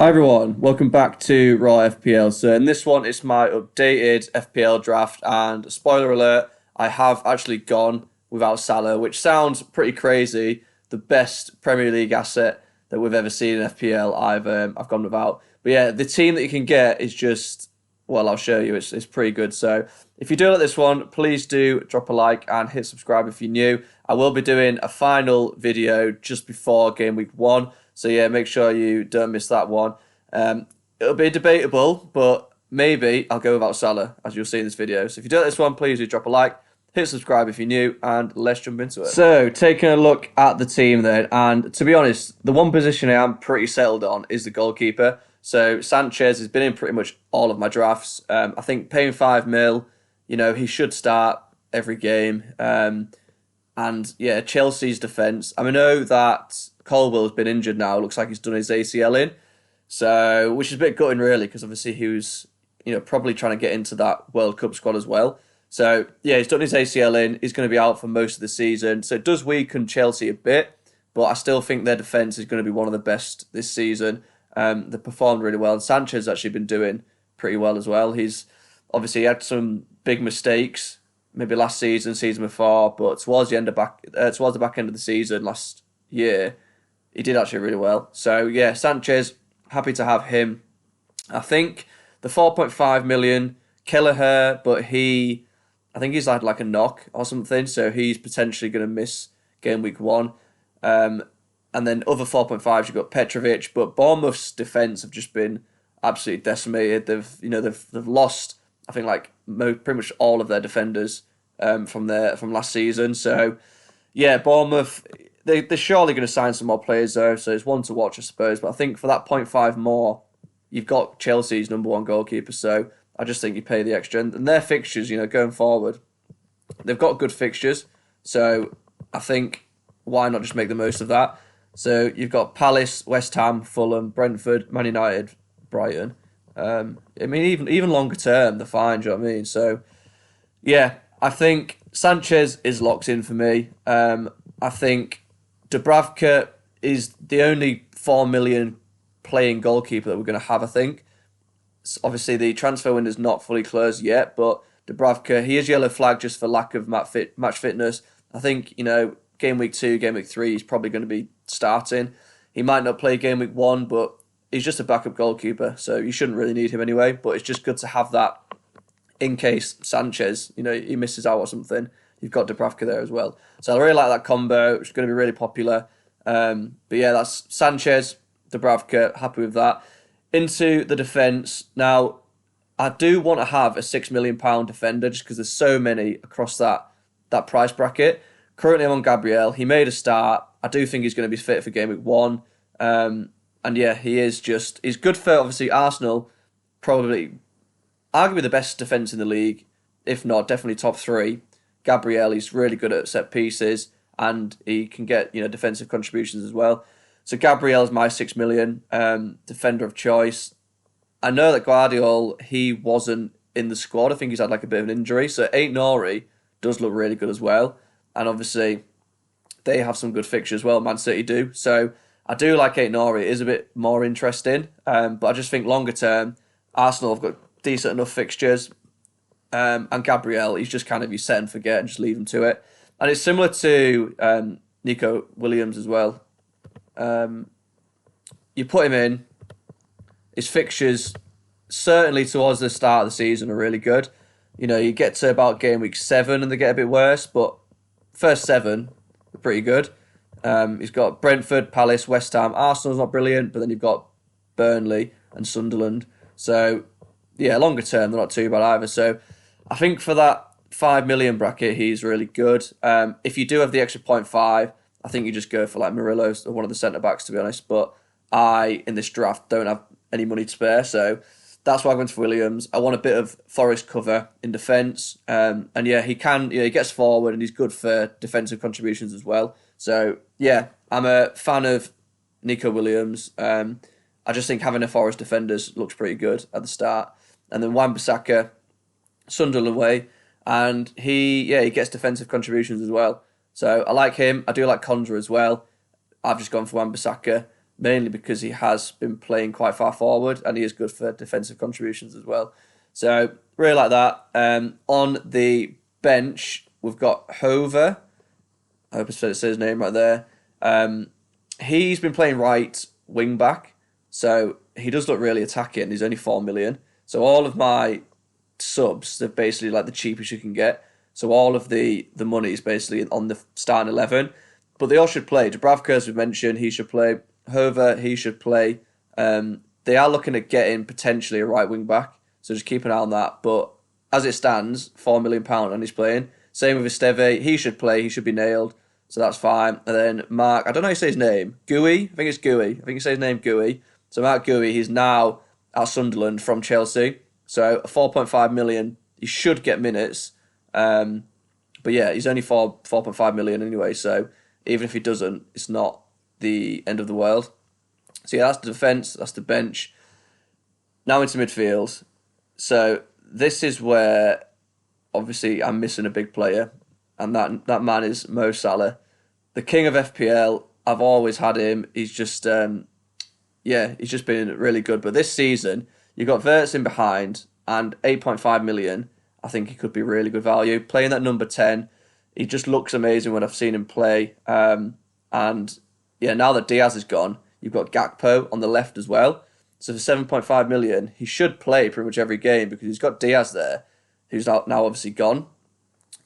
Hi everyone, welcome back to RAW.FPL. So in this one, it's my updated FPL draft, and spoiler alert, I have actually gone without Salah, which sounds pretty crazy. The best Premier League asset that we've ever seen in FPL, I've gone without. But yeah, the team that you can get is just, well, I'll show you. It's pretty good. So if you do like this one, please do drop a like and hit subscribe if you're new. I will be doing a final video just before Game Week 1. So yeah, make sure you don't miss that one. It'll be debatable, but maybe I'll go without Salah, as you'll see in this video. So if you do like this one, please do drop a like, hit subscribe if you're new, and let's jump into it. So taking a look at the team then, and to be honest, the one position I am pretty settled on is the goalkeeper. So Sanchez has been in pretty much all of my drafts. I think paying 5 mil, he should start every game. And yeah, Chelsea's defence. I know that Colwell's been injured now. Looks like he's done his ACL in. So, which is a bit gutting really, because obviously he was, probably trying to get into that World Cup squad as well. So yeah, he's done his ACL in. He's going to be out for most of the season. So it does weaken Chelsea a bit, but I still think their defence is going to be one of the best this season. They performed really well. And Sanchez actually been doing pretty well as well. He's obviously had some big mistakes, maybe last season before, but towards the back end of the season last year, he did actually really well. So yeah, Sanchez, happy to have him. I think the 4.5 million, Kelleher, but I think he's had like a knock or something, so he's potentially going to miss Game Week 1. And then other 4.5s, you've got Petrovic, but Bournemouth's defence have just been absolutely decimated. They've lost, I think, like pretty much all of their defenders from last season. So yeah, Bournemouth, they're surely going to sign some more players though, so it's one to watch, I suppose. But I think for that 0.5 more, you've got Chelsea's number one goalkeeper, so I just think you pay the extra. And their fixtures, going forward, they've got good fixtures, so I think why not just make the most of that? So you've got Palace, West Ham, Fulham, Brentford, Man United, Brighton. Even longer term, they're fine, do you know what I mean? So yeah, I think Sanchez is locked in for me. I think Dubravka is the only 4 million playing goalkeeper that we're going to have, I think. Obviously, the transfer window's not fully closed yet, but Dubravka, he is yellow flag just for lack of match fitness. I think, Game Week 2, Game Week 3, he's probably going to be starting. He might not play Game Week 1, but he's just a backup goalkeeper, so you shouldn't really need him anyway. But it's just good to have that in case Sanchez, he misses out or something. You've got Dubravka there as well. So I really like that combo. It's going to be really popular. But yeah, that's Sanchez, Dubravka, happy with that. Into the defence. Now, I do want to have a £6 million defender just because there's so many across that price bracket. Currently, I'm on Gabriel. He made a start. I do think he's going to be fit for Game Week 1. And yeah, he's good for, obviously, Arsenal. Probably, arguably the best defence in the league. If not, definitely top 3. Gabriel, he's really good at set pieces, and he can get, defensive contributions as well. So Gabriel is my 6 million defender of choice. I know that Guardiola, he wasn't in the squad. I think he's had like a bit of an injury. So Aït-Nouri does look really good as well. And obviously, they have some good fixtures as well, Man City do. So I do like Aït-Nouri. It is a bit more interesting. But I just think longer term, Arsenal have got decent enough fixtures. And Gabriel, he's just kind of you set and forget and just leave him to it. And it's similar to Nico Williams as well. You put him in, his fixtures, certainly towards the start of the season, are really good. You get to about Game Week 7 and they get a bit worse, but first 7 are pretty good. He's got Brentford, Palace, West Ham. Arsenal's not brilliant, but then you've got Burnley and Sunderland. So, yeah, longer term, they're not too bad either. So, I think for that 5 million bracket, he's really good. If you do have the extra 0.5, I think you just go for like Murillo or one of the centre-backs, to be honest. But I, in this draft, don't have any money to spare. So that's why I went for Williams. I want a bit of Forest cover in defence. And yeah, he gets forward and he's good for defensive contributions as well. So yeah, I'm a fan of Nico Williams. I just think having a Forest defenders looks pretty good at the start. And then Wan-Bissaka, Sunderland way, and he gets defensive contributions as well. So I like him. I do like Conjure as well. I've just gone for Wan-Bissaka. mainly because he has been playing quite far forward and he is good for defensive contributions as well. So really like that. On the bench, we've got Hover. I hope I said his name right there. He's been playing right wing back, so he does look really attacking. He's only 4 million. So all of my subs, they're basically like the cheapest you can get. So all of the money is basically on the starting 11. But they all should play. Dubravka, as we mentioned, he should play. Hover, he should play. They are looking at getting potentially a right wing back, so just keep an eye on that. But as it stands, £4 million and he's playing. Same with Esteve, he should play, he should be nailed, so that's fine. And then Mark, I don't know how you say his name, Gooey? I think it's Gooey. I think you say his name Gooey. So Mark Gooey, he's now at Sunderland from Chelsea. So 4.5 million, he should get minutes. But yeah, he's only 4.5 million anyway, so even if he doesn't, it's not the end of the world. So yeah, that's the defence, that's the bench. Now into midfield. So this is where obviously I'm missing a big player, and that man is Mo Salah, the king of FPL. I've always had him. He's just he's just been really good. But this season, you got Verts in behind and 8.5 million. I think he could be really good value. Playing that number 10, he just looks amazing when I've seen him play. And yeah, now that Diaz is gone, you've got Gakpo on the left as well. So for 7.5 million, he should play pretty much every game because he's got Diaz there, who's now obviously gone.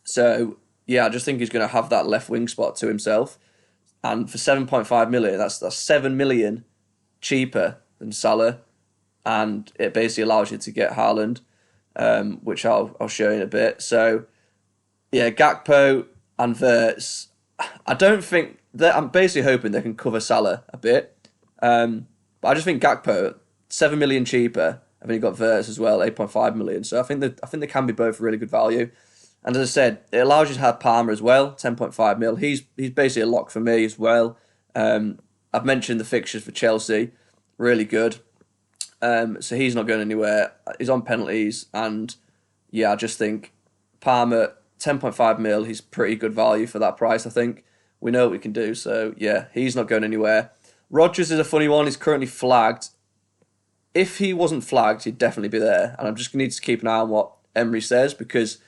So yeah, I just think he's going to have that left wing spot to himself. And for 7.5 million, that's 7 million cheaper than Salah, and it basically allows you to get Haaland, which I'll show you in a bit. So yeah, Gakpo and Verts, I don't think that, I'm basically hoping they can cover Salah a bit. But I just think Gakpo, 7 million cheaper. I've only got Verts as well, 8.5 million. So I think they can be both really good value. And as I said, it allows you to have Palmer as well, 10.5 mil. He's basically a lock for me as well. I've mentioned the fixtures for Chelsea, really good. So he's not going anywhere. He's on penalties, and yeah, I just think Palmer, 10.5 mil, he's pretty good value for that price, I think. We know what we can do, so yeah, he's not going anywhere. Rodgers is a funny one. He's currently flagged. If he wasn't flagged, he'd definitely be there, and I'm just going to need to keep an eye on what Emery says, because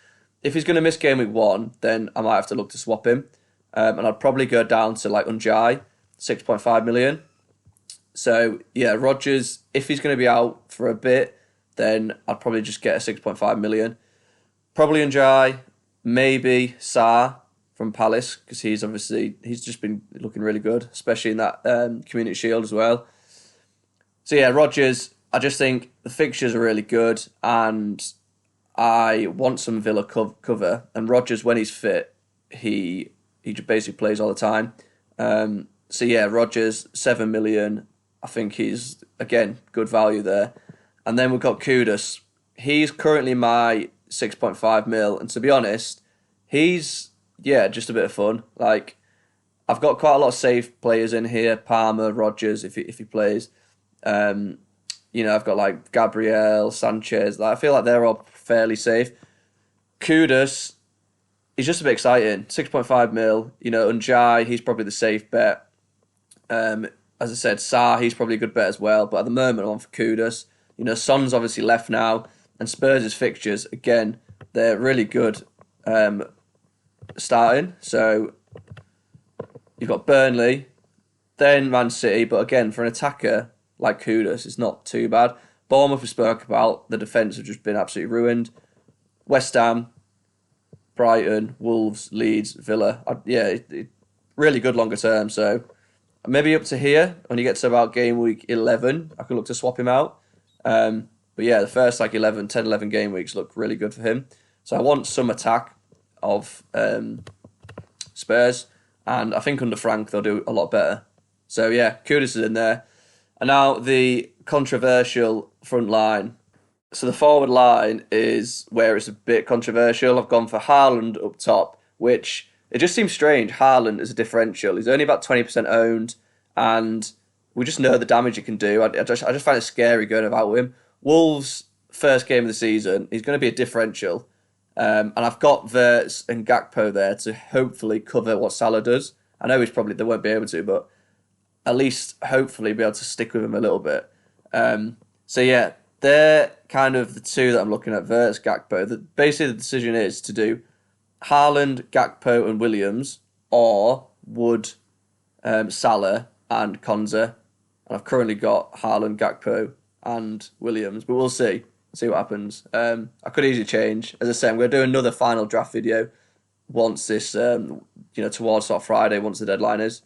if he's going to miss game week 1, then I might have to look to swap him. And I'd probably go down to like Unjai, 6.5 million. So yeah, Rodgers, if he's going to be out for a bit, then I'd probably just get a 6.5 million. Probably Unjai, maybe Salah from Palace, because he's just been looking really good, especially in that Community Shield as well. So yeah, Rodgers, I just think the fixtures are really good, and I want some Villa cover. And Rodgers, when he's fit, he basically plays all the time. So yeah, Rodgers, 7 million. I think he's, again, good value there. And then we've got Kudus. He's currently my 6.5 mil. And to be honest, he's, yeah, just a bit of fun. Like, I've got quite a lot of safe players in here. Palmer, Rodgers, if he plays. I've got like Gabriel, Sanchez. I feel like they're all fairly safe. Kudus, he's just a bit exciting. 6.5 mil. Unjai, he's probably the safe bet. As I said, Salah, he's probably a good bet as well. But at the moment, I'm on for Kudus. Son's obviously left now. And Spurs' fixtures, again, they're really good starting. So you've got Burnley, then Man City. But again, for an attacker like Kudus, it's not too bad. Bournemouth we spoke about. The defence have just been absolutely ruined. West Ham, Brighton, Wolves, Leeds, Villa. Really good longer term. So maybe up to here, when you get to about game week 11, I could look to swap him out. But yeah, the first 10-11 game weeks look really good for him. So I want some attack of Spurs. And I think under Frank, they'll do a lot better. So yeah, Kudus is in there. And now the controversial front line. So the forward line is where it's a bit controversial. I've gone for Haaland up top, which it just seems strange. Haaland is a differential. He's only about 20% owned, and we just know the damage he can do. I just find it scary going about with him. Wolves, first game of the season, he's going to be a differential. And I've got Verts and Gakpo there to hopefully cover what Salah does. I know they won't be able to, but at least hopefully be able to stick with him a little bit. So yeah, they're kind of the two that I'm looking at versus Gakpo. Basically, the decision is to do Haaland, Gakpo, and Williams, or would Salah and Konza. And I've currently got Haaland, Gakpo, and Williams, but we'll see. See what happens. I could easily change. As I say, I'm going to do another final draft video once this, towards sort of Friday, once the deadline is.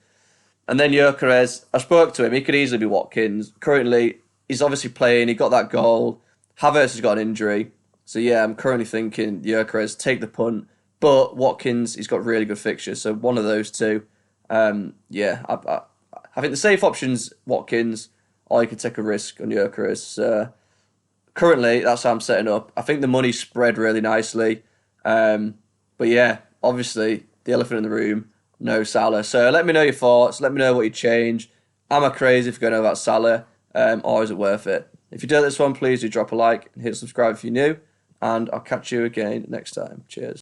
And then Gyökeres, I spoke to him. He could easily be Watkins. Currently, he's obviously playing. He got that goal. Havertz has got an injury. So yeah, I'm currently thinking Gyökeres, take the punt. But Watkins, he's got really good fixtures. So one of those two. I think the safe option's Watkins, or you could take a risk on Gyökeres. Currently, that's how I'm setting up. I think the money's spread really nicely. But yeah, obviously, the elephant in the room, no Salah. So let me know your thoughts. Let me know what you change. Am I crazy if you're going to know about Salah? Or is it worth it? If you do this one, please do drop a like and hit subscribe if you're new. And I'll catch you again next time. Cheers.